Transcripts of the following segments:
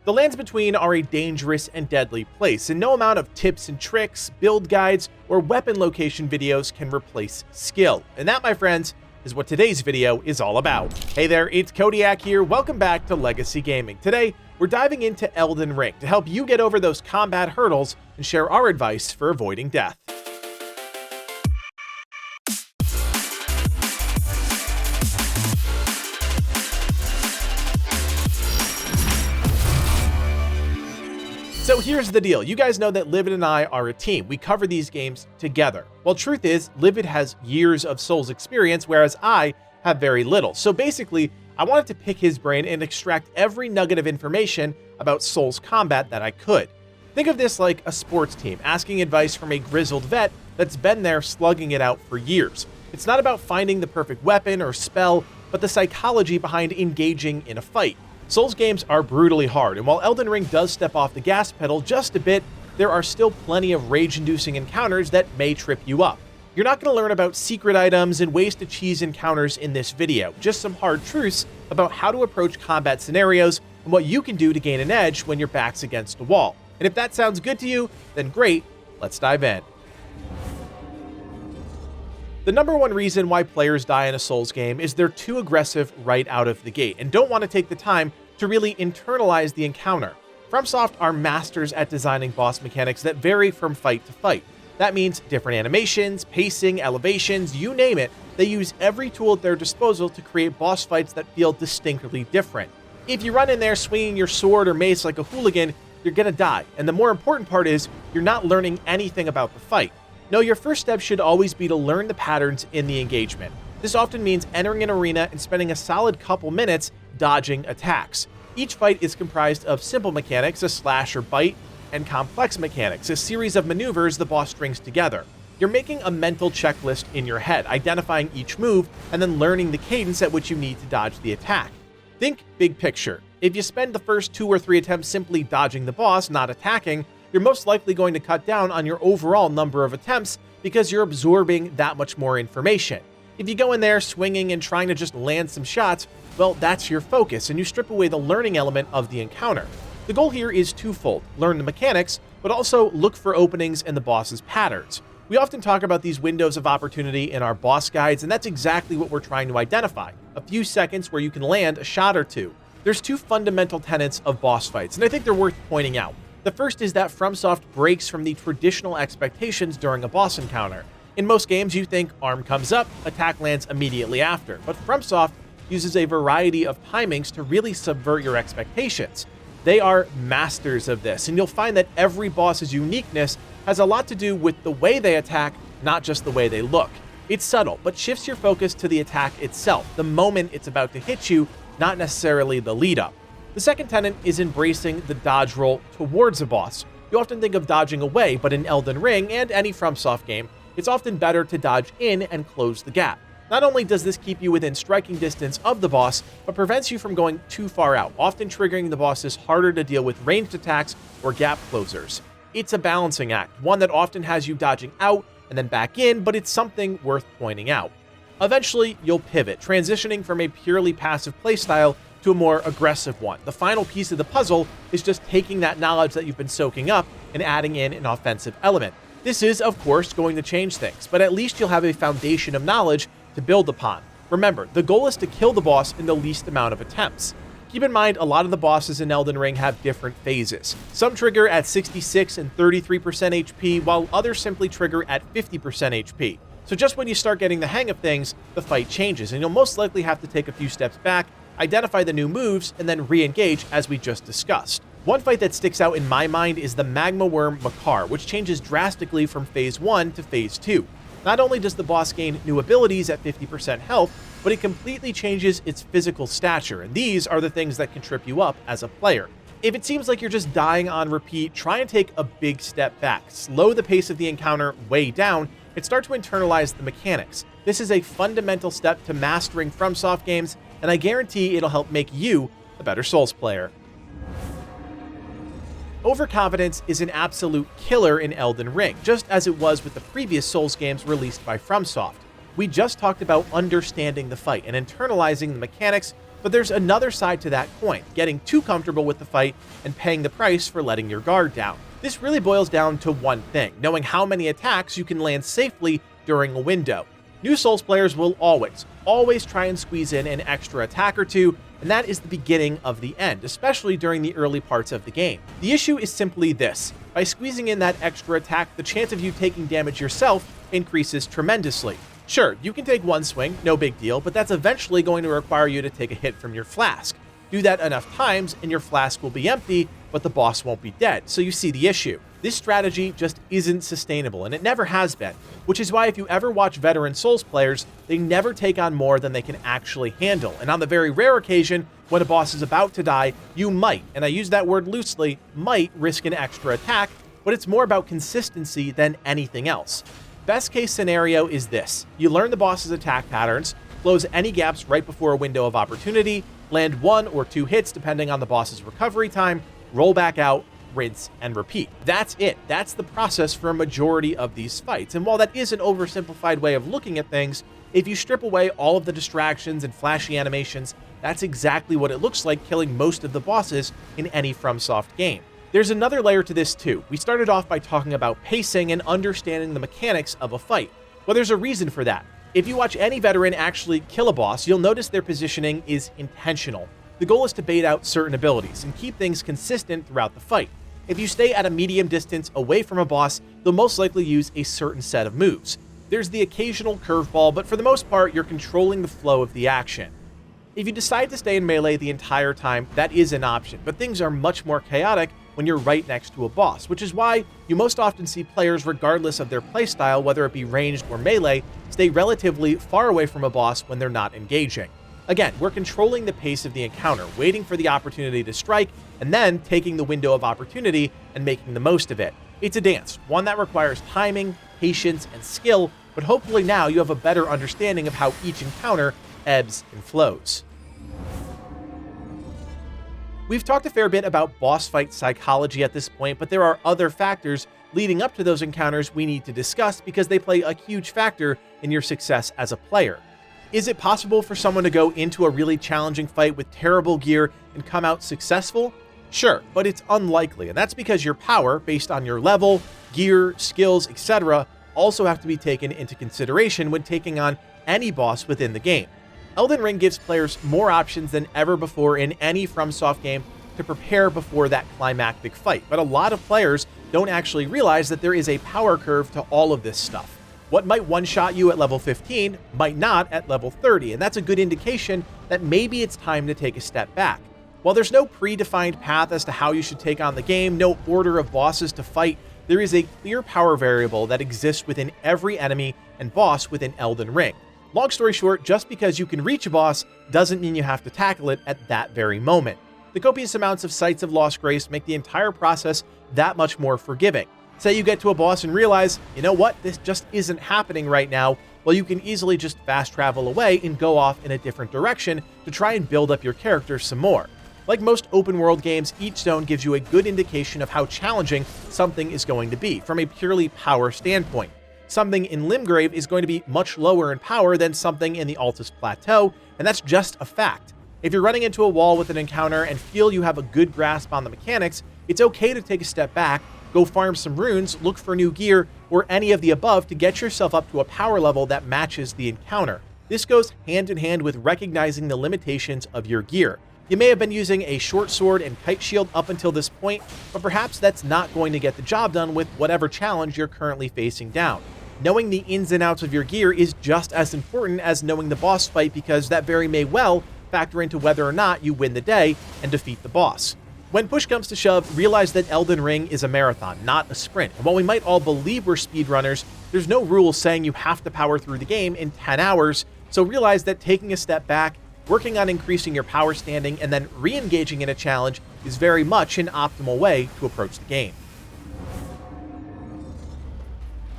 The lands between are a dangerous and deadly place, and no amount of tips and tricks, build guides, or weapon location videos can replace skill. And that, my friends, is what today's video is all about. Hey there, it's Kodiak here. Welcome back to Legacy Gaming. Today, we're diving into Elden Ring to help you get over those combat hurdles and share our advice for avoiding death. So here's the deal. You guys know that Livid and I are a team. We cover these games together. Well, truth is, Livid has years of Souls experience, whereas I have very little. So basically, I wanted to pick his brain and extract every nugget of information about Souls combat that I could. Think of this like a sports team asking advice from a grizzled vet that's been there slugging it out for years. It's not about finding the perfect weapon or spell, but the psychology behind engaging in a fight. Souls games are brutally hard, and while Elden Ring does step off the gas pedal just a bit, there are still plenty of rage-inducing encounters that may trip you up. You're not going to learn about secret items and ways to cheese encounters in this video, just some hard truths about how to approach combat scenarios and what you can do to gain an edge when your back's against a wall. And if that sounds good to you, then great, let's dive in. The number one reason why players die in a Souls game is they're too aggressive right out of the gate and don't want to take the time to really internalize the encounter. FromSoft are masters at designing boss mechanics that vary from fight to fight. That means different animations, pacing, elevations, you name it. They use every tool at their disposal to create boss fights that feel distinctly different. If you run in there swinging your sword or mace like a hooligan, you're gonna die. And the more important part is, you're not learning anything about the fight. No, your first step should always be to learn the patterns in the engagement. This often means entering an arena and spending a solid couple minutes dodging attacks. Each fight is comprised of simple mechanics, a slash or bite, and complex mechanics, a series of maneuvers the boss strings together. You're making a mental checklist in your head, identifying each move, and then learning the cadence at which you need to dodge the attack. Think big picture. If you spend the first 2 or 3 attempts simply dodging the boss, not attacking, you're most likely going to cut down on your overall number of attempts because you're absorbing that much more information. If you go in there swinging and trying to just land some shots, well, that's your focus, and you strip away the learning element of the encounter. The goal here is twofold: learn the mechanics, but also look for openings in the boss's patterns. We often talk about these windows of opportunity in our boss guides, and that's exactly what we're trying to identify. A few seconds where you can land a shot or two. There's 2 fundamental tenets of boss fights, and I think they're worth pointing out. The first is that FromSoft breaks from the traditional expectations during a boss encounter. In most games, you think arm comes up, attack lands immediately after, but FromSoft uses a variety of timings to really subvert your expectations. They are masters of this, and you'll find that every boss's uniqueness has a lot to do with the way they attack, not just the way they look. It's subtle, but shifts your focus to the attack itself, the moment it's about to hit you, not necessarily the lead up. The second tenet is embracing the dodge roll towards a boss. You often think of dodging away, but in Elden Ring and any FromSoft game, it's often better to dodge in and close the gap. Not only does this keep you within striking distance of the boss, but prevents you from going too far out, often triggering the bosses harder to deal with ranged attacks or gap closers. It's a balancing act, one that often has you dodging out and then back in, but it's something worth pointing out. Eventually, you'll pivot, transitioning from a purely passive playstyle to a more aggressive one. The final piece of the puzzle is just taking that knowledge that you've been soaking up and adding in an offensive element. This is, of course, going to change things, but at least you'll have a foundation of knowledge to build upon. Remember, the goal is to kill the boss in the least amount of attempts. Keep in mind, a lot of the bosses in Elden Ring have different phases. Some trigger at 66 and 33% HP, while others simply trigger at 50% HP. So just when you start getting the hang of things, the fight changes, and you'll most likely have to take a few steps back, identify the new moves, and then re-engage as we just discussed. One fight that sticks out in my mind is the Magma Worm Makar, which changes drastically from Phase 1 to Phase 2. Not only does the boss gain new abilities at 50% health, but it completely changes its physical stature, and these are the things that can trip you up as a player. If it seems like you're just dying on repeat, try and take a big step back, slow the pace of the encounter way down, and start to internalize the mechanics. This is a fundamental step to mastering FromSoft games, and I guarantee it'll help make you a better Souls player. Overconfidence is an absolute killer in Elden Ring, just as it was with the previous Souls games released by FromSoft. We just talked about understanding the fight and internalizing the mechanics But there's another side to that coin, getting too comfortable with the fight and paying the price for letting your guard down. This really boils down to one thing, knowing how many attacks you can land safely during a window. New Souls players will always try and squeeze in an extra attack or two, and that is the beginning of the end, especially during the early parts of the game. The issue is simply this: by squeezing in that extra attack, the chance of you taking damage yourself increases tremendously. Sure, you can take one swing, no big deal, but that's eventually going to require you to take a hit from your flask. Do that enough times and your flask will be empty, but the boss won't be dead, so you see the issue. This strategy just isn't sustainable, and it never has been, which is why if you ever watch veteran Souls players, they never take on more than they can actually handle, and on the very rare occasion when a boss is about to die, you might, and I use that word loosely, might risk an extra attack, but it's more about consistency than anything else. Best case scenario is this: you learn the boss's attack patterns, close any gaps right before a window of opportunity, land 1 or 2 hits depending on the boss's recovery time, roll back out, rinse, and repeat. That's it. That's the process for a majority of these fights. And while that is an oversimplified way of looking at things, if you strip away all of the distractions and flashy animations, that's exactly what it looks like killing most of the bosses in any FromSoft game. There's another layer to this too. We started off by talking about pacing and understanding the mechanics of a fight. Well, there's a reason for that. If you watch any veteran actually kill a boss, you'll notice their positioning is intentional. The goal is to bait out certain abilities and keep things consistent throughout the fight. If you stay at a medium distance away from a boss, they'll most likely use a certain set of moves. There's the occasional curveball, but for the most part, you're controlling the flow of the action. If you decide to stay in melee the entire time, that is an option, but things are much more chaotic when you're right next to a boss, which is why you most often see players, regardless of their playstyle, whether it be ranged or melee, stay relatively far away from a boss when they're not engaging. Again, we're controlling the pace of the encounter, waiting for the opportunity to strike, and then taking the window of opportunity and making the most of it. It's a dance, one that requires timing, patience, and skill, but hopefully now you have a better understanding of how each encounter ebbs and flows. We've talked a fair bit about boss fight psychology at this point, but there are other factors leading up to those encounters we need to discuss because they play a huge factor in your success as a player. Is it possible for someone to go into a really challenging fight with terrible gear and come out successful? Sure, but it's unlikely, and that's because your power, based on your level, gear, skills, etc., also have to be taken into consideration when taking on any boss within the game. Elden Ring gives players more options than ever before in any FromSoft game to prepare before that climactic fight, but a lot of players don't actually realize that there is a power curve to all of this stuff. What might one-shot you at level 15 might not at level 30, and that's a good indication that maybe it's time to take a step back. While there's no predefined path as to how you should take on the game, no order of bosses to fight, there is a clear power variable that exists within every enemy and boss within Elden Ring. Long story short, just because you can reach a boss doesn't mean you have to tackle it at that very moment. The copious amounts of sites of lost grace make the entire process that much more forgiving. Say you get to a boss and realize, you know what, this just isn't happening right now, well, you can easily just fast travel away and go off in a different direction to try and build up your character some more. Like most open world games, each zone gives you a good indication of how challenging something is going to be from a purely power standpoint. Something in Limgrave is going to be much lower in power than something in the Altus Plateau, and that's just a fact. If you're running into a wall with an encounter and feel you have a good grasp on the mechanics, it's okay to take a step back, go farm some runes, look for new gear, or any of the above to get yourself up to a power level that matches the encounter. This goes hand in hand with recognizing the limitations of your gear. You may have been using a short sword and kite shield up until this point, but perhaps that's not going to get the job done with whatever challenge you're currently facing down. Knowing the ins and outs of your gear is just as important as knowing the boss fight, because that very may well factor into whether or not you win the day and defeat the boss. When push comes to shove, realize that Elden Ring is a marathon, not a sprint. And while we might all believe we're speedrunners, there's no rule saying you have to power through the game in 10 hours, so realize that taking a step back, working on increasing your power standing, and then re-engaging in a challenge is very much an optimal way to approach the game.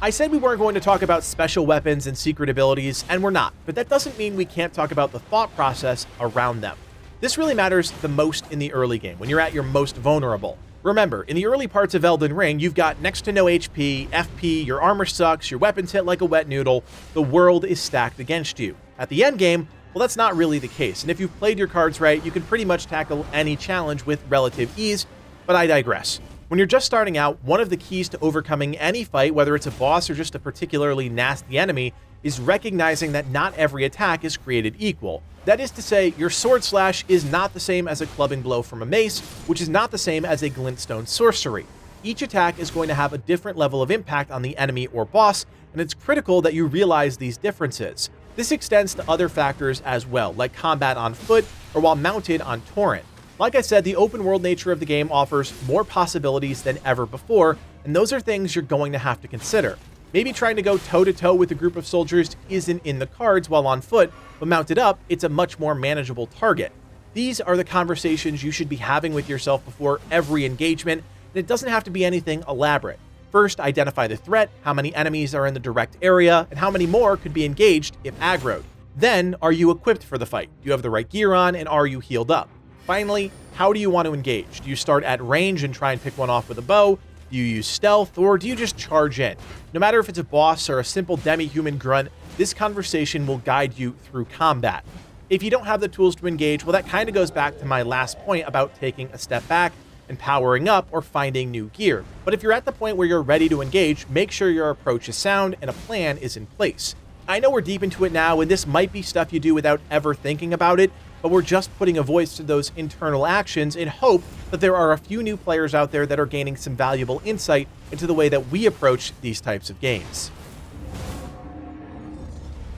I said we weren't going to talk about special weapons and secret abilities, and we're not, but that doesn't mean we can't talk about the thought process around them. This really matters the most in the early game, when you're at your most vulnerable. Remember, in the early parts of Elden Ring, you've got next to no HP, FP, your armor sucks, your weapons hit like a wet noodle, the world is stacked against you. At the end game, Well, that's not really the case, and if you've played your cards right, you can pretty much tackle any challenge with relative ease, but I digress. When you're just starting out, one of the keys to overcoming any fight, whether it's a boss or just a particularly nasty enemy, is recognizing that not every attack is created equal. That is to say, your sword slash is not the same as a clubbing blow from a mace, which is not the same as a glintstone sorcery. Each attack is going to have a different level of impact on the enemy or boss, and it's critical that you realize these differences. This extends to other factors as well, like combat on foot or while mounted on Torrent. Like I said, the open world nature of the game offers more possibilities than ever before, and those are things you're going to have to consider. Maybe trying to go toe-to-toe with a group of soldiers isn't in the cards while on foot, but mounted up, it's a much more manageable target. These are the conversations you should be having with yourself before every engagement, and it doesn't have to be anything elaborate. First, identify the threat, how many enemies are in the direct area, and how many more could be engaged if aggroed. Then, are you equipped for the fight? Do you have the right gear on, and are you healed up? Finally, how do you want to engage? Do you start at range and try and pick one off with a bow? Do you use stealth, or do you just charge in? No matter if it's a boss or a simple demi-human grunt, this conversation will guide you through combat. If you don't have the tools to engage, well, that kind of goes back to my last point about taking a step back and powering up or finding new gear. But if you're at the point where you're ready to engage, make sure your approach is sound and a plan is in place. I know we're deep into it now, and this might be stuff you do without ever thinking about it, but we're just putting a voice to those internal actions in hope that there are a few new players out there that are gaining some valuable insight into the way that we approach these types of games.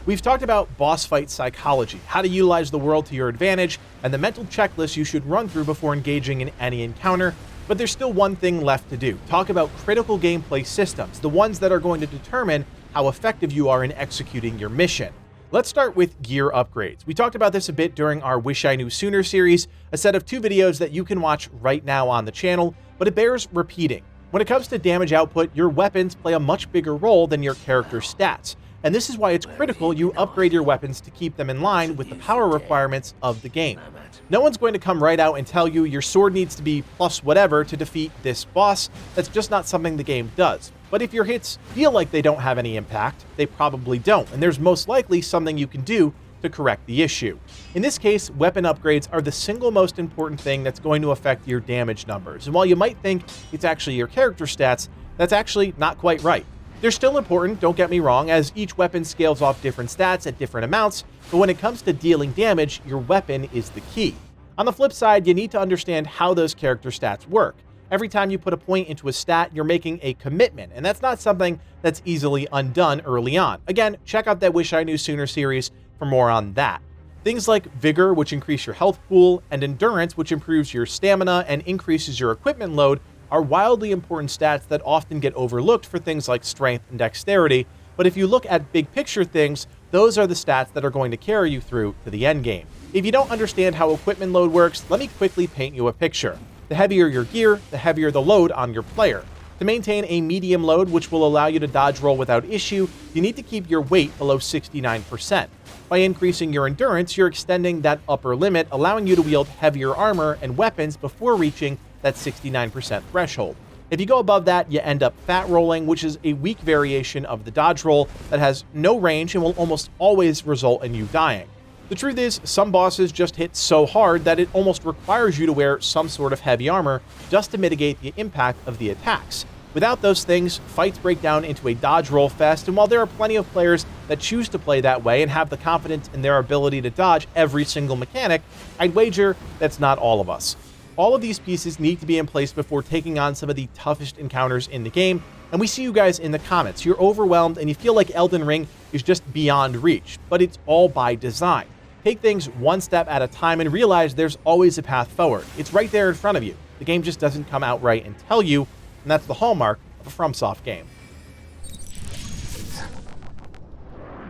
We've talked about boss fight psychology, how to utilize the world to your advantage, and the mental checklist you should run through before engaging in any encounter, but there's still one thing left to do. Talk about critical gameplay systems, the ones that are going to determine how effective you are in executing your mission. Let's start with gear upgrades. We talked about this a bit during our Wish I Knew Sooner series, a set of 2 videos that you can watch right now on the channel, but it bears repeating. When it comes to damage output, your weapons play a much bigger role than your character's stats, and this is why it's critical you upgrade your weapons to keep them in line with the power requirements of the game. No one's going to come right out and tell you your sword needs to be plus whatever to defeat this boss. That's just not something the game does. But if your hits feel like they don't have any impact, they probably don't, and there's most likely something you can do to correct the issue. In this case, weapon upgrades are the single most important thing that's going to affect your damage numbers. And while you might think it's actually your character stats, that's actually not quite right. They're still important, don't get me wrong, as each weapon scales off different stats at different amounts, but when it comes to dealing damage, your weapon is the key. On the flip side, you need to understand how those character stats work. Every time you put a point into a stat, you're making a commitment, and that's not something that's easily undone early on. Again, check out that Wish I Knew Sooner series for more on that. Things like Vigor, which increase your health pool, and Endurance, which improves your stamina and increases your equipment load, are wildly important stats that often get overlooked for things like strength and dexterity, but if you look at big picture things, those are the stats that are going to carry you through to the end game. If you don't understand how equipment load works, let me quickly paint you a picture. The heavier your gear, the heavier the load on your player. To maintain a medium load, which will allow you to dodge roll without issue, you need to keep your weight below 69%. By increasing your endurance, you're extending that upper limit, allowing you to wield heavier armor and weapons before reaching that 69% threshold. If you go above that, you end up fat rolling, which is a weak variation of the dodge roll that has no range and will almost always result in you dying. The truth is, some bosses just hit so hard that it almost requires you to wear some sort of heavy armor just to mitigate the impact of the attacks. Without those things, fights break down into a dodge roll fest, and while there are plenty of players that choose to play that way and have the confidence in their ability to dodge every single mechanic, I'd wager that's not all of us. All of these pieces need to be in place before taking on some of the toughest encounters in the game, and we see you guys in the comments. You're overwhelmed and you feel like Elden Ring is just beyond reach, but it's all by design. Take things one step at a time and realize there's always a path forward. It's right there in front of you. The game just doesn't come out right and tell you, and that's the hallmark of a FromSoft game.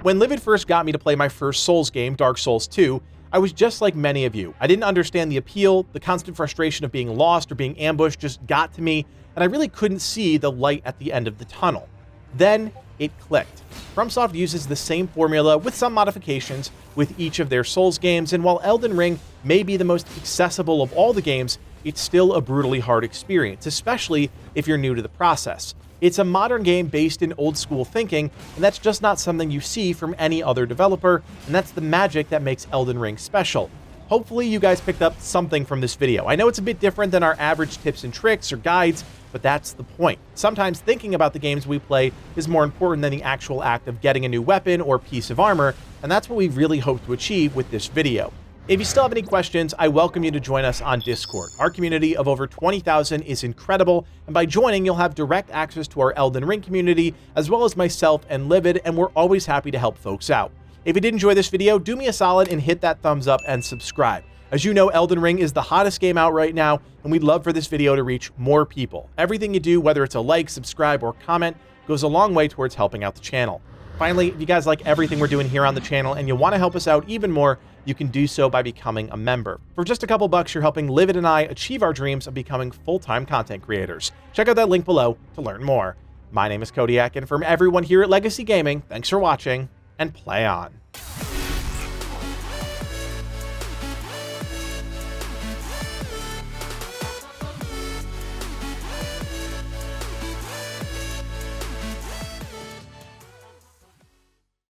When Livid first got me to play my first Souls game, Dark Souls 2, I was just like many of you. I didn't understand the appeal, the constant frustration of being lost or being ambushed just got to me, and I really couldn't see the light at the end of the tunnel. Then it clicked. FromSoft uses the same formula with some modifications with each of their Souls games, and while Elden Ring may be the most accessible of all the games, it's still a brutally hard experience, especially if you're new to the process. It's a modern game based in old school thinking, and that's just not something you see from any other developer, and that's the magic that makes Elden Ring special. Hopefully you guys picked up something from this video. I know it's a bit different than our average tips and tricks or guides, but that's the point. Sometimes thinking about the games we play is more important than the actual act of getting a new weapon or piece of armor, and that's what we really hope to achieve with this video. If you still have any questions, I welcome you to join us on Discord. Our community of over 20,000 is incredible, and by joining, you'll have direct access to our Elden Ring community, as well as myself and Livid, and we're always happy to help folks out. If you did enjoy this video, do me a solid and hit that thumbs up and subscribe. As you know, Elden Ring is the hottest game out right now, and we'd love for this video to reach more people. Everything you do, whether it's a like, subscribe, or comment, goes a long way towards helping out the channel. Finally, if you guys like everything we're doing here on the channel and you want to help us out even more, you can do so by becoming a member. For just a couple bucks, you're helping Livid and I achieve our dreams of becoming full-time content creators. Check out that link below to learn more. My name is Kodiak, and from everyone here at Legacy Gaming, thanks for watching, and play on.